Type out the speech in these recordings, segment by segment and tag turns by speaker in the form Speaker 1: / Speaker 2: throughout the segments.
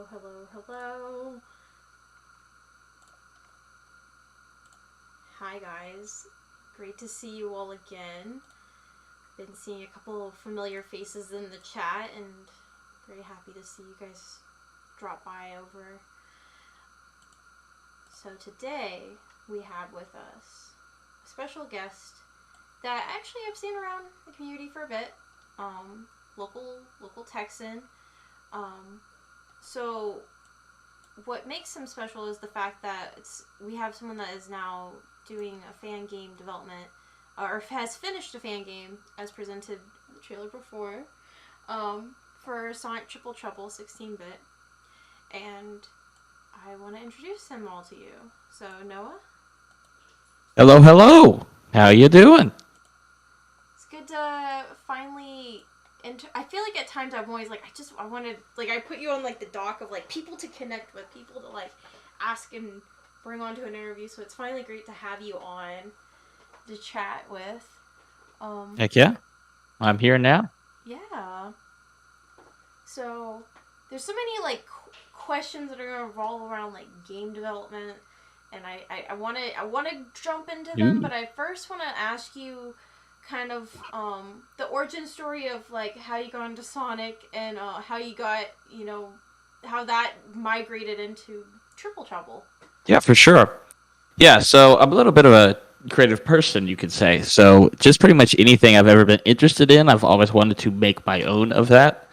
Speaker 1: Hello. Hi, guys. Great to see you all again. Been seeing a couple of familiar faces in the chat, and very happy to see you guys drop by over. So today we have with us a special guest that actually I've seen around the community for a bit. Local Texan. So what makes him special is the fact that we have someone that is now doing a fan game development, or has finished a fan game as presented in the trailer before, for Sonic Triple Trouble 16-bit, and I want to introduce him all to you. So Noah?
Speaker 2: Hello. How you doing?
Speaker 1: It's good to finally I feel like at times I'm always like, I wanted, like, I put you on, like, the dock of, like, people to connect with, people to, like, ask and bring on to an interview, so it's finally great to have you on to chat with.
Speaker 2: Heck yeah. I'm here now.
Speaker 1: Yeah. So, there's so many, like, questions that are going to revolve around, like, game development, and I want to jump into them,
Speaker 2: Ooh.
Speaker 1: but I first want to ask you kind of the origin story of, like, how you got into Sonic, and how you got, how that migrated into Triple Trouble.
Speaker 2: Yeah, for sure. Yeah, so I'm a little bit of a creative person, you could say. So just pretty much anything I've ever been interested in, I've always wanted to make my own of that.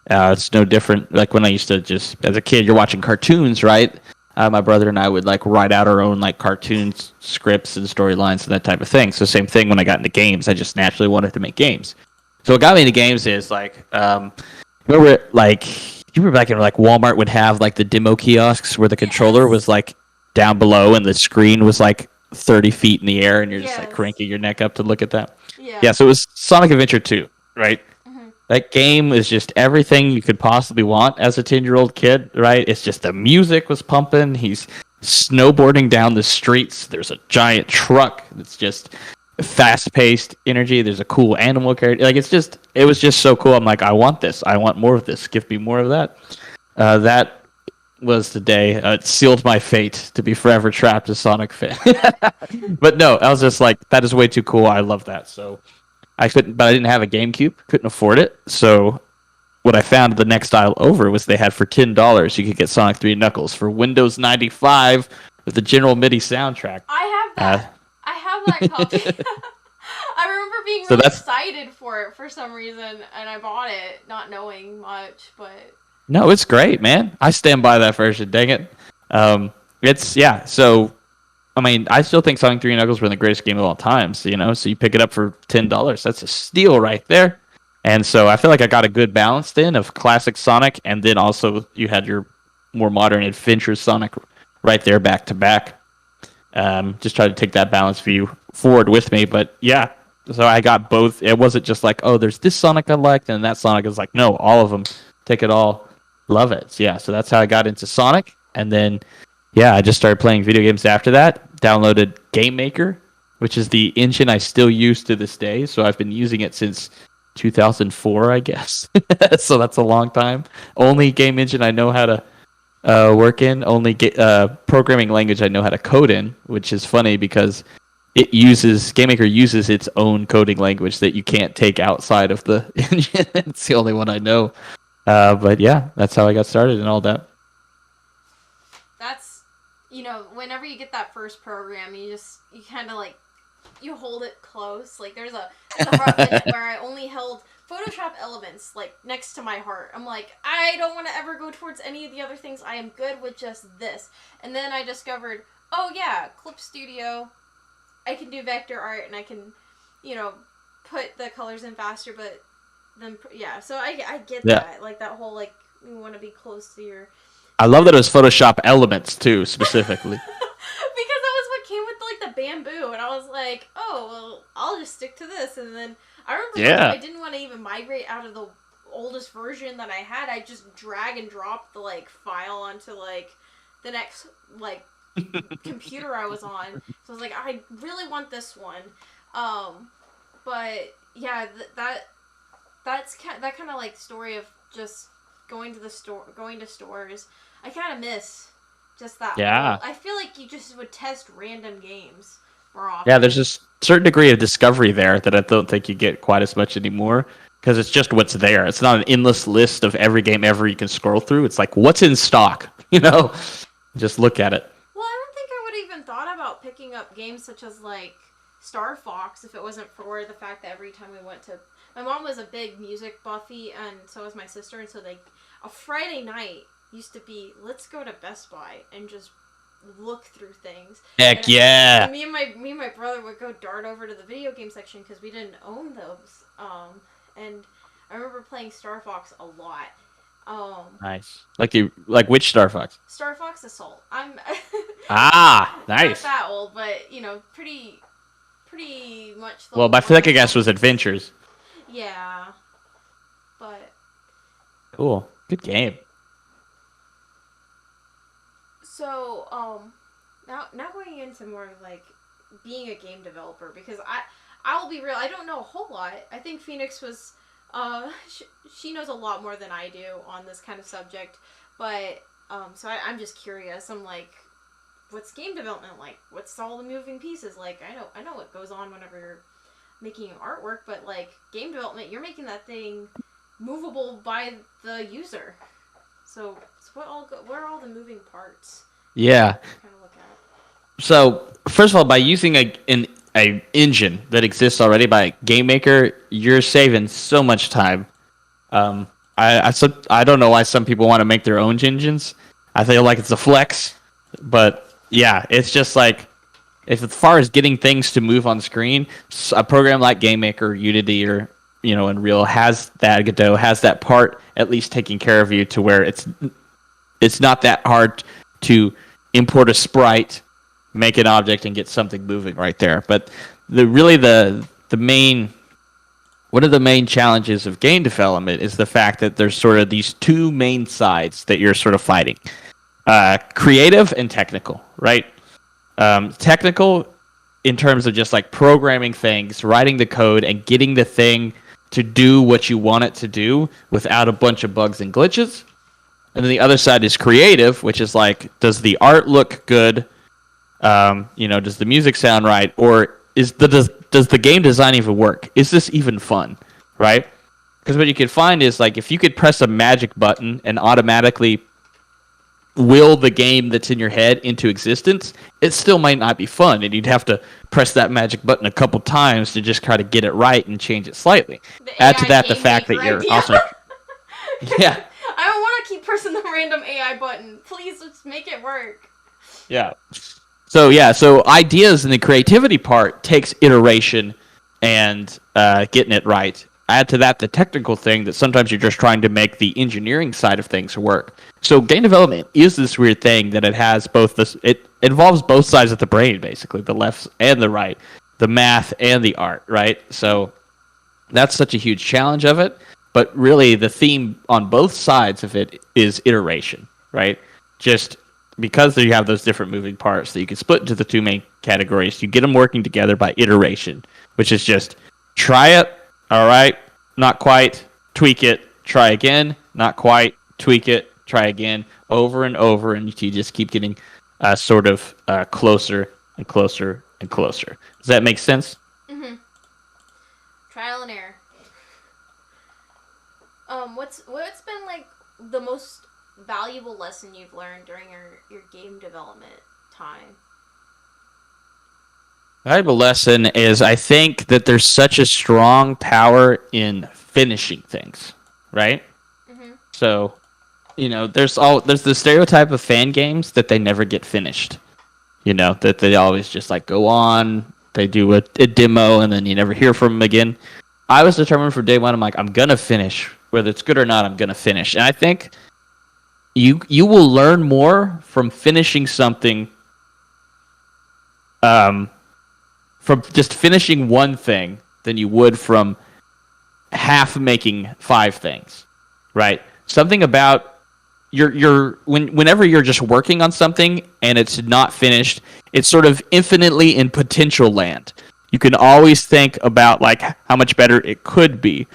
Speaker 2: It's no different. Like when I used to just, as a kid, you're watching cartoons, right? My brother and I would like write out our own like cartoons, scripts, and storylines and that type of thing. So same thing when I got into games. I just naturally wanted to make games. So what got me into games is like, remember like you remember back in like Walmart would have like the demo kiosks where the controller
Speaker 1: Yes.
Speaker 2: was like down below and the screen was like 30 feet in the air and you're just like
Speaker 1: Yes.
Speaker 2: cranking your neck up to look at that.
Speaker 1: Yeah.
Speaker 2: Yeah, so it was Sonic Adventure 2, right?
Speaker 1: Mm-hmm.
Speaker 2: That game is just everything you could possibly want as a 10-year-old kid, right? It's just the music was pumping. He's snowboarding down the streets. There's a giant truck that's just fast paced energy. There's a cool animal character. Like it was just so cool. I'm like, I want this. I want more of this. Give me more of that. That was the day. It sealed my fate to be forever trapped as Sonic fan. But no, I was just like, that is way too cool. I love that. So I couldn't, but I didn't have a GameCube. Couldn't afford it. So what I found the next aisle over was they had for $10 you could get Sonic 3 Knuckles for Windows 95 with the General MIDI soundtrack.
Speaker 1: I have
Speaker 2: Uh,
Speaker 1: that. I have that copy. I remember being
Speaker 2: so
Speaker 1: really
Speaker 2: that's
Speaker 1: excited for it for some reason, and I bought it not knowing much, but
Speaker 2: no, it's great, man. I stand by that version. Dang it. It's yeah. So I mean, I still think Sonic 3 Knuckles were the greatest game of all time. So, so you pick it up for $10. That's a steal right there. And so I feel like I got a good balance then of classic Sonic, and then also you had your more modern adventure Sonic right there back to back. Just try to take that balance view forward with me. But yeah, so I got both. It wasn't just like, oh, there's this Sonic I liked, and that Sonic is like, no, all of them. Take it all. Love it. So, yeah, so that's how I got into Sonic. And then yeah, I just started playing video games after that. Downloaded Game Maker, which is the engine I still use to this day. So I've been using it since 2004, I guess. So that's a long time. Only game engine I know how to work in. Only programming language I know how to code in, which is funny because Game Maker uses its own coding language that you can't take outside of the engine. It's the only one I know. But yeah, that's how I got started and all that.
Speaker 1: that's, whenever you get that first program, you kind of like, you hold it close. Like there's a part of it where I only held Photoshop elements like next to my heart. I'm like, I don't want to ever go towards any of the other things. I am good with just this. And then I discovered, oh yeah, Clip Studio. I can do vector art and I can, put the colors in faster. But then yeah, so I get
Speaker 2: Yeah.
Speaker 1: that, like that whole, like, you want to be close to your
Speaker 2: I love that it was Photoshop Elements too, specifically.
Speaker 1: because that was what came with, like, the bamboo, and I was like, oh well, I'll just stick to this. And then I remember
Speaker 2: Yeah.
Speaker 1: I didn't want to even migrate out of the oldest version that I had. I just drag and drop the, like, file onto, like, the next, like, computer I was on. So I was like, I really want this one. But yeah, that kind of, like, story of just going to stores. I kind of miss just that.
Speaker 2: Yeah.
Speaker 1: I feel like you just would test random games more often.
Speaker 2: Yeah, there's a certain degree of discovery there that I don't think you get quite as much anymore because it's just what's there. It's not an endless list of every game ever you can scroll through. It's like, what's in stock? Just look at it.
Speaker 1: Well, I don't think I would have even thought about picking up games such as, like, Star Fox if it wasn't for the fact that every time we went to... My mom was a big music buffy, and so was my sister, and so, like, a Friday night used to be, let's go to Best Buy and just look through things.
Speaker 2: Heck yeah!
Speaker 1: And me and my brother would go dart over to the video game section because we didn't own those. And I remember playing Star Fox a lot.
Speaker 2: Nice. Like which Star Fox?
Speaker 1: Star Fox Assault. I'm
Speaker 2: nice.
Speaker 1: Not that old, but pretty much.
Speaker 2: Well, I feel like I guess was Adventures.
Speaker 1: Yeah, but
Speaker 2: cool. Good game.
Speaker 1: So, now going into more like being a game developer, because I will be real, I don't know a whole lot. I think Phoenix was, she knows a lot more than I do on this kind of subject, but, so I'm just curious. I'm like, what's game development like? What's all the moving pieces like? I know what goes on whenever you're making artwork, but like game development, you're making that thing movable by the user. So what are all the moving parts?
Speaker 2: Yeah.
Speaker 1: Kind of look at.
Speaker 2: So first of all, by using an engine that exists already by a game maker, you're saving so much time. I don't know why some people want to make their own engines. I feel like it's a flex, but yeah, it's just like as far as getting things to move on screen, a program like Game Maker, Unity, or Unreal has that. Godot has that part at least taking care of you to where it's not that hard to import a sprite, make an object, and get something moving right there. But one of the main challenges of game development is the fact that there's sort of these two main sides that you're sort of fighting. Creative and technical, right? Technical in terms of just like programming things, writing the code, and getting the thing to do what you want it to do without a bunch of bugs and glitches. And then the other side is creative, which is like, does the art look good? Does the music sound right? Or does the game design even work? Is this even fun, right? Because what you could find is like if you could press a magic button and automatically will the game that's in your head into existence, it still might not be fun, and you'd have to press that magic button a couple times to just try to get it right and change it slightly. Add to that the fact that you're also yeah.
Speaker 1: I don't want to keep pressing the random AI button. Please, let's make it work.
Speaker 2: Yeah. So ideas and the creativity part takes iteration and getting it right. Add to that the technical thing that sometimes you're just trying to make the engineering side of things work. So game development is this weird thing that it has it involves both sides of the brain, basically, the left and the right, the math and the art, right? So that's such a huge challenge of it. But really the theme on both sides of it is iteration, right? Just because you have those different moving parts that you can split into the two main categories, you get them working together by iteration, which is just try it, all right, not quite, tweak it, try again, not quite, tweak it, try again, over and over, and you just keep getting closer and closer and closer. Does that make sense?
Speaker 1: Mm-hmm. Trial and error. What's been like the most valuable lesson you've learned during your game development time?
Speaker 2: Valuable lesson is I think that there's such a strong power in finishing things, right? Mm-hmm. So, there's the stereotype of fan games that they never get finished. That they always just like go on, they do a demo, and then you never hear from them again. I was determined from day one, I'm like, I'm gonna finish. Whether it's good or not, I'm gonna finish. And I think you will learn more from finishing something from just finishing one thing than you would from half making 5 things, right? Something about whenever you're just working on something and it's not finished, it's sort of infinitely in potential land. You can always think about like how much better it could be.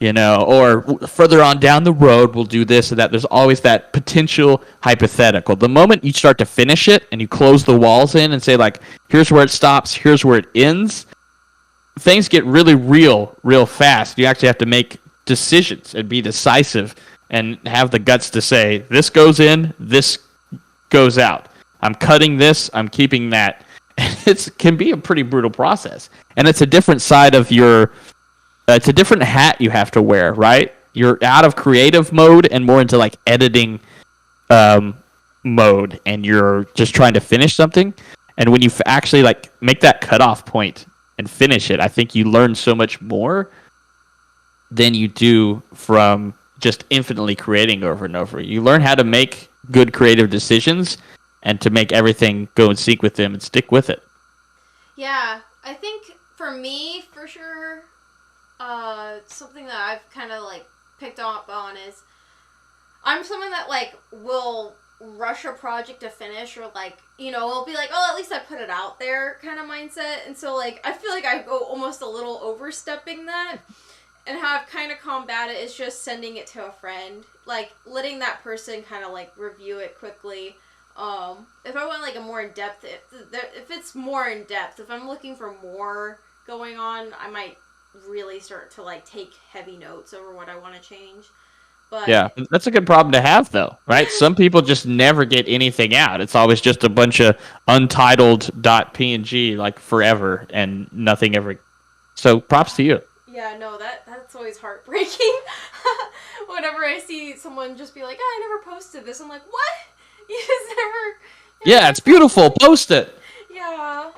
Speaker 2: or further on down the road, we'll do this or that. There's always that potential hypothetical. The moment you start to finish it and you close the walls in and say, like, here's where it stops, here's where it ends, things get really real fast. You actually have to make decisions and be decisive and have the guts to say, this goes in, this goes out. I'm cutting this, I'm keeping that. It can be a pretty brutal process. And it's a different side of it's a different hat you have to wear, right? You're out of creative mode and more into like editing mode, and you're just trying to finish something. And when you actually like make that cutoff point and finish it, I think you learn so much more than you do from just infinitely creating over and over. You learn how to make good creative decisions and to make everything go in sync with them and stick with it.
Speaker 1: Yeah, I think for me, for sure, something that I've kind of like picked up on is I'm someone that like will rush a project to finish, or like, it'll be like, oh, at least I put it out there kind of mindset. And so like I feel like I go almost a little overstepping that, and how I've kind of combated is just sending it to a friend, like letting that person kind of like review it quickly. If I want like a more in depth, if it's more in depth, if I'm looking for more going on, I might really start to like take heavy notes over what I want to change. But
Speaker 2: yeah, that's a good problem to have, though, right? Some people just never get anything out. It's always just a bunch of untitled .png like forever, and nothing ever. So props to you.
Speaker 1: Yeah, no, that's always heartbreaking. Whenever I see someone just be like, oh, I never posted this, I'm like, what? You just never.
Speaker 2: Yeah, it's beautiful. Post it.
Speaker 1: Yeah.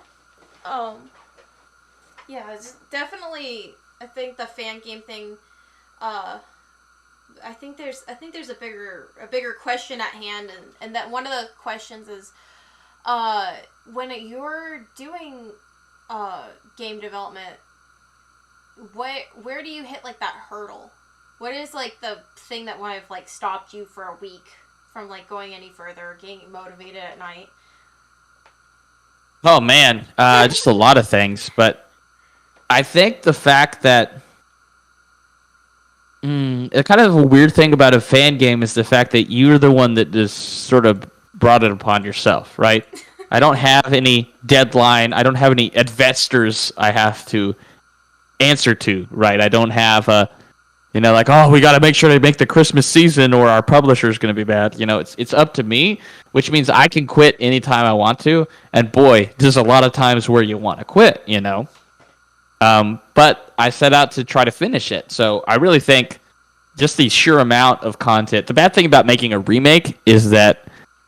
Speaker 1: Yeah, it's definitely. I think the fan game thing. I think there's a bigger question at hand, and that one of the questions is, when you're doing game development, where do you hit like that hurdle? What is like the thing that might have like stopped you for a week from like going any further, getting motivated at night?
Speaker 2: Oh man, just a lot of things, but I think the fact that kind of a weird thing about a fan game is the fact that you're the one that just sort of brought it upon yourself, right? I don't have any deadline. I don't have any investors I have to answer to, right? I don't have like, oh, we got to make sure to make the Christmas season or our publisher is going to be bad. It's up to me, which means I can quit anytime I want to. And boy, there's a lot of times where you want to quit, But I set out to try to finish it. So I really think just the sheer amount of content. The bad thing about making a remake is that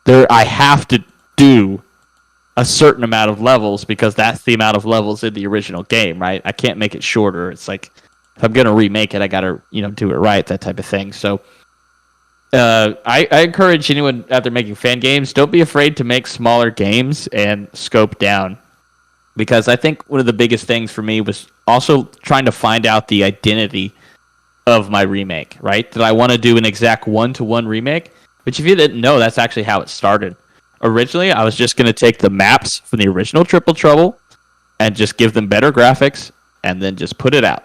Speaker 2: I have to do a certain amount of levels because that's the amount of levels in the original game, right? I can't make it shorter. It's like, if I'm going to remake it, I got to, do it right, that type of thing. So I encourage anyone out there making fan games, don't be afraid to make smaller games and scope down. Because I think one of the biggest things for me was also trying to find out the identity of my remake, right? Did I want to do an exact one-to-one remake? Which if you didn't know, that's actually how it started. Originally, I was just going to take the maps from the original Triple Trouble and just give them better graphics and then just put it out.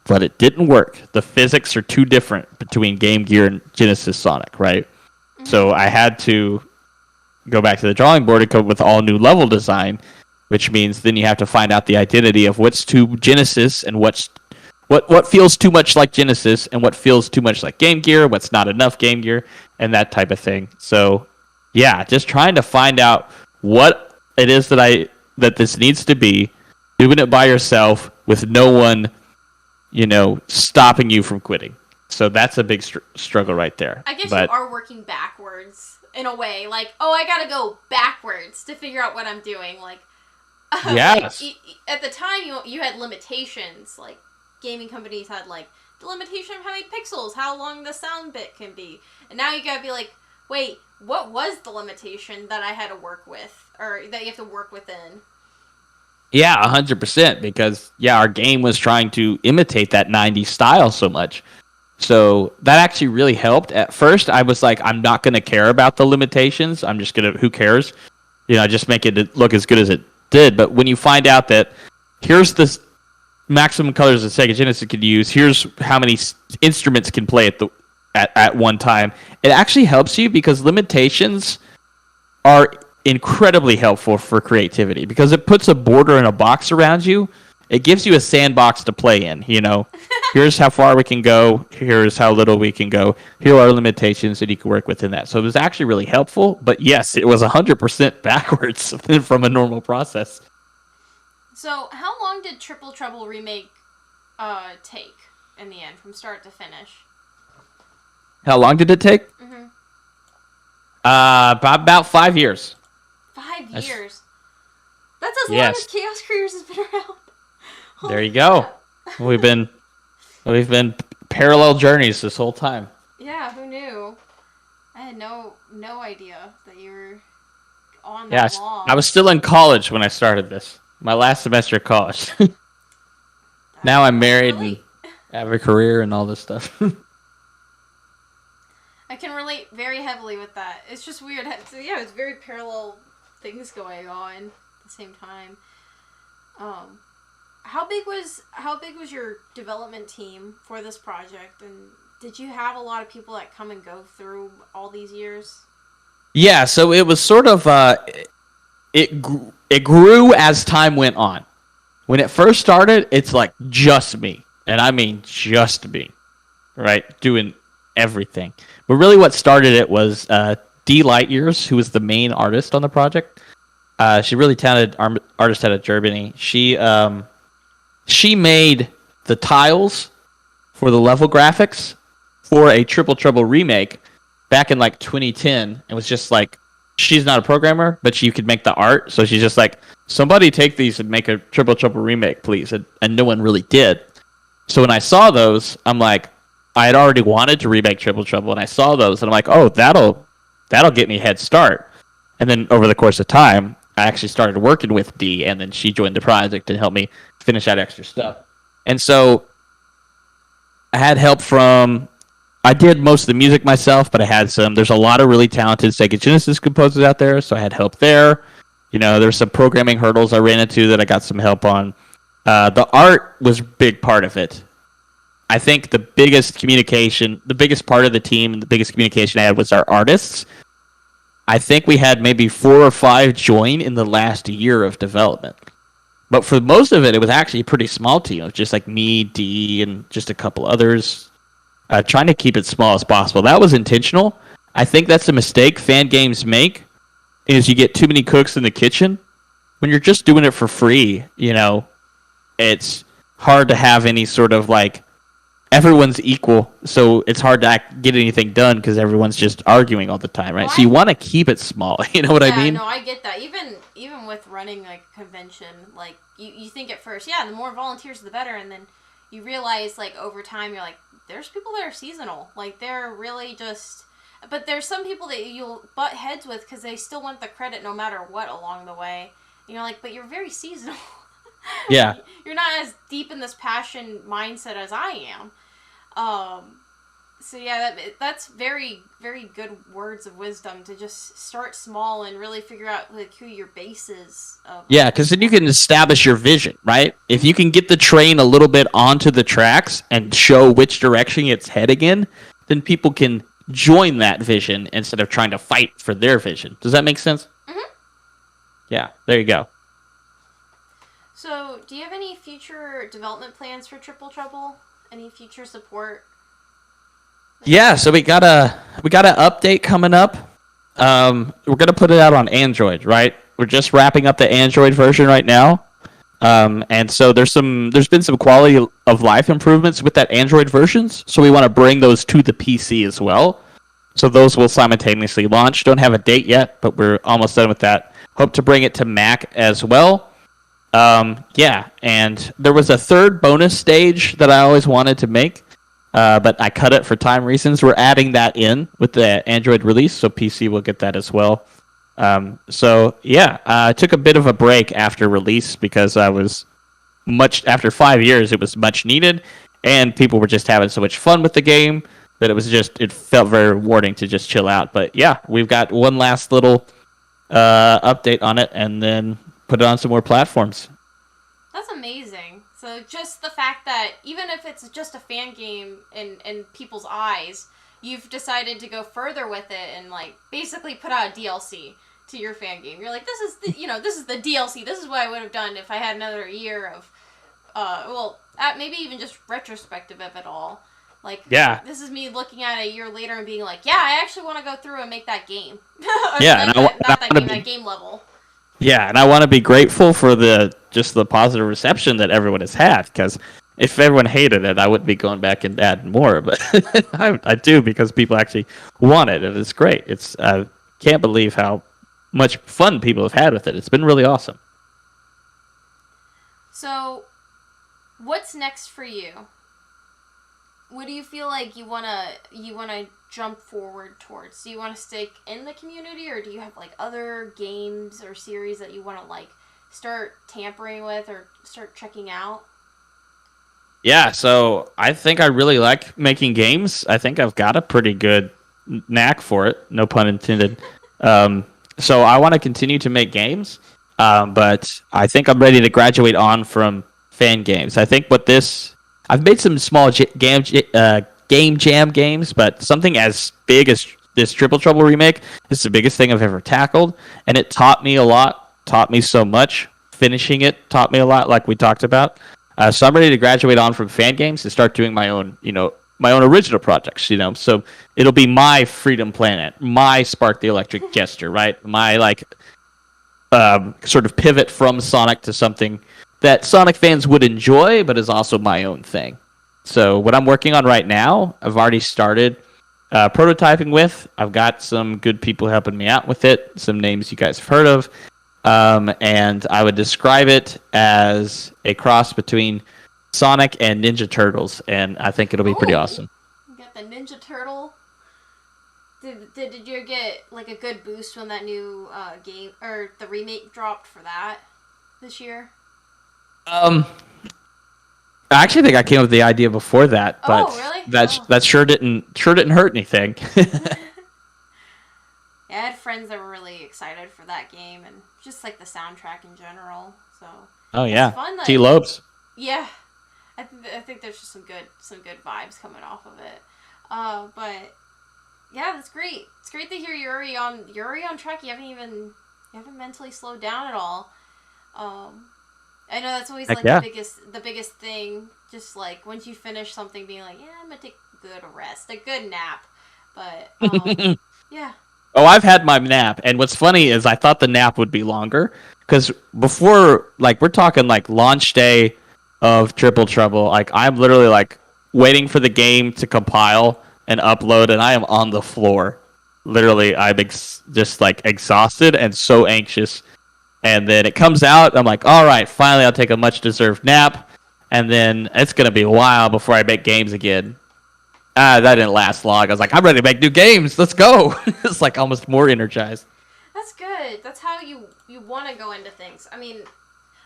Speaker 2: But it didn't work. The physics are too different between Game Gear and Genesis Sonic, right? Mm-hmm. So I had to go back to the drawing board and come up with all new level design, which means then you have to find out the identity of what's too Genesis and what feels too much like Genesis and what feels too much like Game Gear, what's not enough Game Gear, and that type of thing. So, yeah, just trying to find out what it is that this needs to be, doing it by yourself with no one, stopping you from quitting. So that's a big struggle right there.
Speaker 1: I guess you are working backwards in a way. Like, oh, I gotta go backwards to figure out what I'm doing. Like,
Speaker 2: yes.
Speaker 1: Like, at the time, you had limitations. Like, gaming companies had, like, the limitation of how many pixels, how long the sound bit can be. And now you gotta be like, wait, what was the limitation that I had to work with? Or that you have to work within?
Speaker 2: Yeah, 100%. Because, our game was trying to imitate that 90s style so much. So that actually really helped. At first, I was like, I'm not going to care about the limitations. I'm just going to, who cares? Just make it look as good as it did. But when you find out that here's maximum colors that Sega Genesis could use. Here's how many instruments can play at one time. It actually helps you because limitations are incredibly helpful for creativity because it puts a border and a box around you. It gives you a sandbox to play in, Here's how far we can go. Here's how little we can go. Here are limitations, and you can work within that. So it was actually really helpful. But yes, it was 100% backwards from a normal process.
Speaker 1: So how long did Triple Trouble Remake take in the end, from start to finish?
Speaker 2: How long did it take?
Speaker 1: Mm-hmm.
Speaker 2: About 5 years.
Speaker 1: 5 years? That's as long as Chaos Creators has been around.
Speaker 2: There you go. We've been parallel journeys this whole time.
Speaker 1: Yeah, who knew? I had no idea that you were on that long.
Speaker 2: I was still in college when I started this. My last semester of college. Now I'm married and have a career and all this stuff.
Speaker 1: I can relate very heavily with that. It's just weird. So yeah, it's very parallel things going on at the same time. How big was your development team for this project, and did you have a lot of people that come and go through all these years?
Speaker 2: Yeah, so it was sort of it grew as time went on. When it first started, it's like just me, and I mean just me, right, doing everything. But really, what started it was D Lightyears, who was the main artist on the project. She's a really talented artist out of Germany. She made the tiles for the level graphics for a Triple Trouble remake back in like 2010. It was just like, she's not a programmer, but she could make the art. So she's just like, somebody take these and make a Triple Trouble remake, please. And no one really did. So when I saw those, I'm like, I had already wanted to remake Triple Trouble, and I saw those, and I'm like, oh, that'll get me a head start. And then over the course of time, I actually started working with Dee, and then she joined the project and helped me finish out extra stuff. And so I had help I did most of the music myself, but I had there's a lot of really talented Sega Genesis composers out there, so I had help there. There's some programming hurdles I ran into that I got some help on. The art was a big part of it. I think the biggest part of the team, and the biggest communication I had was our artists. I think we had maybe 4 or 5 join in the last year of development. But for most of it, it was actually a pretty small team. It was just like me, Dee, and just a couple others. Trying to keep it small as possible. That was intentional. I think that's a mistake fan games make, is you get too many cooks in the kitchen. When you're just doing it for free, it's hard to have any sort of like, everyone's equal, so it's hard to get anything done because everyone's just arguing all the time, right? So you want to keep it small. You know what I mean?
Speaker 1: No, I get that. Even with running like a convention, like you think at first, the more volunteers the better, and then you realize like over time you're like, there's people that are seasonal, like they're really just. But there's some people that you'll butt heads with because they still want the credit no matter what along the way. And you're like, but you're very seasonal.
Speaker 2: Yeah.
Speaker 1: You're not as deep in this passion mindset as I am. So yeah, that's very, very good words of wisdom, to just start small and really figure out like who your base is.
Speaker 2: Yeah, because then you can establish your vision, right? If you can get the train a little bit onto the tracks and show which direction it's heading in, then people can join that vision instead of trying to fight for their vision. Does that make sense?
Speaker 1: Mm-hmm.
Speaker 2: Yeah, there you go.
Speaker 1: So, do you have any future development plans for Triple Trouble? Any future support?
Speaker 2: Yeah, so we got an update coming up. We're gonna put it out on Android, right? We're just wrapping up the Android version right now, and so there's been some quality of life improvements with that Android versions. So we want to bring those to the PC as well. So those will simultaneously launch. Don't have a date yet, but we're almost done with that. Hope to bring it to Mac as well. And there was a third bonus stage that I always wanted to make, but I cut it for time reasons. We're adding that in with the Android release, so PC will get that as well. I took a bit of a break after release because after 5 years, it was much needed, and people were just having so much fun with the game that it felt very rewarding to just chill out. But yeah, we've got one last little update on it, and then put it on some more platforms.
Speaker 1: That's amazing. So just the fact that even if it's just a fan game in people's eyes, you've decided to go further with it and like basically put out a DLC to your fan game. You're like, this is the DLC. This is what I would have done if I had another year of, maybe even just retrospective of it all. Like,
Speaker 2: yeah,
Speaker 1: this is me looking at it a year later and being like, yeah, I actually want to go through and make that game.
Speaker 2: Yeah,
Speaker 1: that game level.
Speaker 2: Yeah, and I want to be grateful for the positive reception that everyone has had, because if everyone hated it, I wouldn't be going back and adding more. But I do, because people actually want it, and it's great. I can't believe how much fun people have had with it. It's been really awesome.
Speaker 1: So, what's next for you? What do you feel like you wanna jump forward towards? Do you want to stick in the community, or do you have like other games or series that you want to like start tampering with or start checking out?
Speaker 2: Yeah, so I think I really like making games. I think I've got a pretty good knack for it, no pun intended. So I want to continue to make games, but I think I'm ready to graduate on from fan games. I think I've made some small game jam games, but something as big as this Triple Trouble remake is the biggest thing I've ever tackled, and it taught me a lot, taught me so much. Finishing it taught me a lot, like we talked about. So I'm ready to graduate on from fan games and start doing my own original projects, So it'll be my Freedom Planet, my Spark the Electric Jester, right? My sort of pivot from Sonic to something that Sonic fans would enjoy, but is also my own thing. So what I'm working on right now, I've already started prototyping with. I've got some good people helping me out with it, some names you guys have heard of. And I would describe it as a cross between Sonic and Ninja Turtles, and I think it'll be pretty awesome.
Speaker 1: You got the Ninja Turtle. Did you get like a good boost when that new game or the remake dropped for that this year?
Speaker 2: I actually think I came up with the idea before that, but
Speaker 1: really?
Speaker 2: that sure didn't hurt anything.
Speaker 1: Yeah, I had friends that were really excited for that game and just like the soundtrack in general. So
Speaker 2: yeah,
Speaker 1: fun,
Speaker 2: T. Lopes.
Speaker 1: Yeah, I think there's just some good vibes coming off of it. But yeah, that's great. It's great to hear you're already on track. You haven't mentally slowed down at all. I know that's always the biggest thing. Just like once you finish something, being like, yeah, I'm gonna take a good rest, a good nap. But yeah.
Speaker 2: Oh, I've had my nap, and what's funny is I thought the nap would be longer, because before, like, we're talking like launch day of Triple Trouble, like I'm literally like waiting for the game to compile and upload, and I am on the floor. Literally, I'm just like exhausted and so anxious. And then it comes out, I'm like, all right, finally I'll take a much-deserved nap, and then it's going to be a while before I make games again. That didn't last long. I was like, I'm ready to make new games. Let's go. It's like almost more energized.
Speaker 1: That's good. That's how you want to go into things. I mean,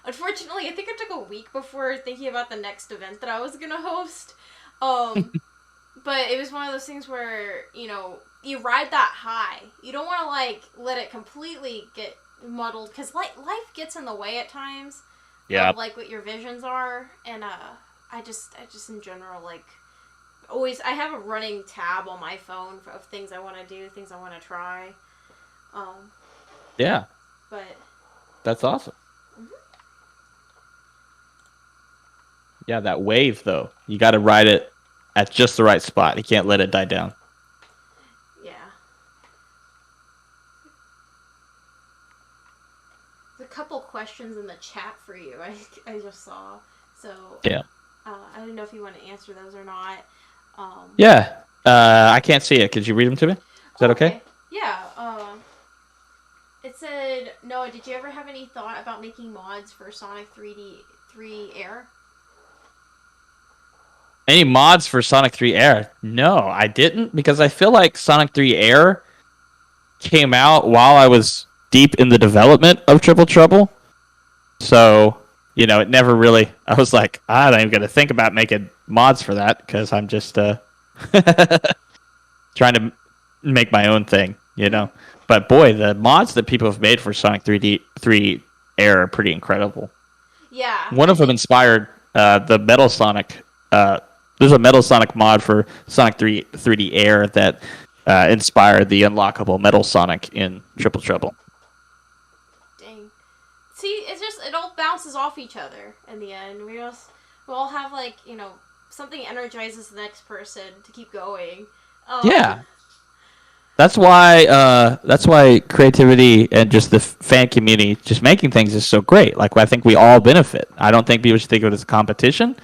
Speaker 1: unfortunately, I think I took a week before thinking about the next event that I was going to host. But it was one of those things where, you ride that high. You don't want to, like, let it completely get muddled, because life gets in the way at times.
Speaker 2: Yeah.
Speaker 1: Of, like, what your visions are. And I just in general, like, I have a running tab on my phone of things I want to do, things I want to try.
Speaker 2: Yeah.
Speaker 1: But
Speaker 2: that's awesome. Mm-hmm. Yeah, that wave though, you got to ride it at just the right spot. You can't let it die down.
Speaker 1: Yeah. There's a couple questions in the chat for you. I just saw. So
Speaker 2: yeah.
Speaker 1: I don't know if you want to answer those or not.
Speaker 2: Yeah. I can't see it. Could you read them to me? Is that okay?
Speaker 1: Yeah. It said, Noah, did you ever have any thought about making mods for Sonic 3 Air?
Speaker 2: Any mods for Sonic 3 Air? No, I didn't, because I feel like Sonic 3 Air came out while I was deep in the development of Triple Trouble. So, it never really... I was like, I'm not even going to think about making mods for that, because I'm just trying to make my own thing, But boy, the mods that people have made for Sonic 3 Air are pretty incredible.
Speaker 1: Yeah.
Speaker 2: One of them inspired the Metal Sonic. There's a Metal Sonic mod for Sonic 3D Air that inspired the unlockable Metal Sonic in Triple Trouble.
Speaker 1: Dang. See, it all bounces off each other in the end. We all have like, something energizes the next person to keep going.
Speaker 2: Yeah. That's why creativity and just the fan community just making things is so great. Like, I think we all benefit. I don't think people should think of it as a competition.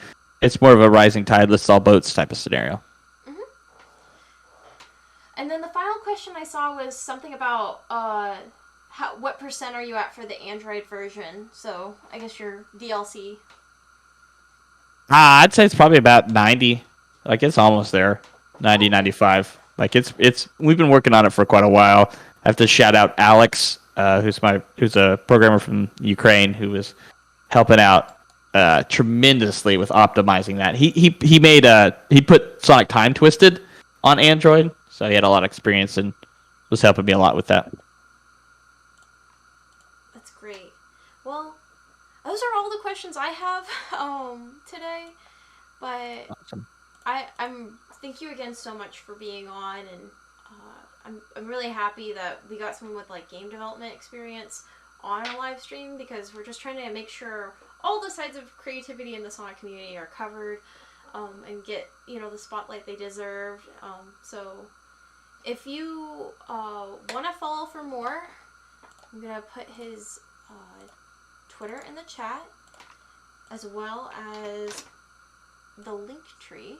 Speaker 2: It's more of a rising tide lifts all boats type of scenario.
Speaker 1: Mm-hmm. And then the final question I saw was something about what percent are you at for the Android version? So I guess your DLC.
Speaker 2: I'd say it's probably about 90. Like, it's almost there. 90, 95. Like, it's we've been working on it for quite a while. I have to shout out Alex, who's a programmer from Ukraine who was helping out tremendously with optimizing that. He put Sonic Time Twisted on Android, so he had a lot of experience and was helping me a lot with that.
Speaker 1: That's great. Well, those are all the questions I have today. But
Speaker 2: Awesome.
Speaker 1: I'm thank you again so much for being on, and I'm really happy that we got someone with like game development experience on a live stream, because we're just trying to make sure all the sides of creativity in the Sonic community are covered, and get the spotlight they deserve. So if you want to follow for more, I'm gonna put his Twitter in the chat, as well as the link tree.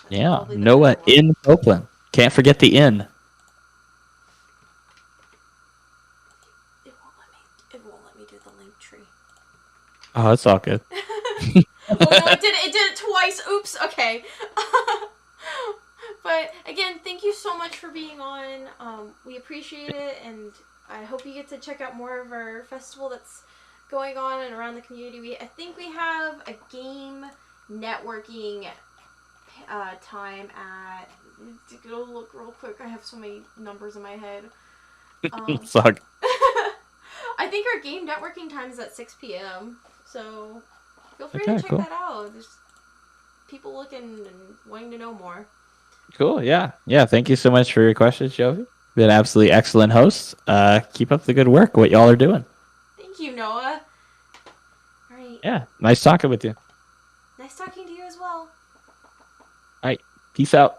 Speaker 2: Yeah, Noah in Copeland. Can't forget the N.
Speaker 1: It won't let me do the link tree.
Speaker 2: Oh, that's all good.
Speaker 1: Oh no, it did it twice. Oops. Okay. But again, thank you so much for being on. We appreciate it, and I hope you get to check out more of our festival that's going on and around the community. I think we have a game networking time at. Go look real quick. I have so many numbers in my head.
Speaker 2: Suck.
Speaker 1: I think our game networking time is at 6 p.m. So feel free
Speaker 2: Okay,
Speaker 1: to check
Speaker 2: cool.
Speaker 1: that out. There's people looking and wanting to know more.
Speaker 2: Cool. Yeah. Thank you so much for your questions, Jovi. Been absolutely excellent hosts. Keep up the good work. What y'all are doing.
Speaker 1: Thank you, Noah. All right.
Speaker 2: Yeah. Nice talking with you.
Speaker 1: Nice talking to you as well.
Speaker 2: All right. Peace out.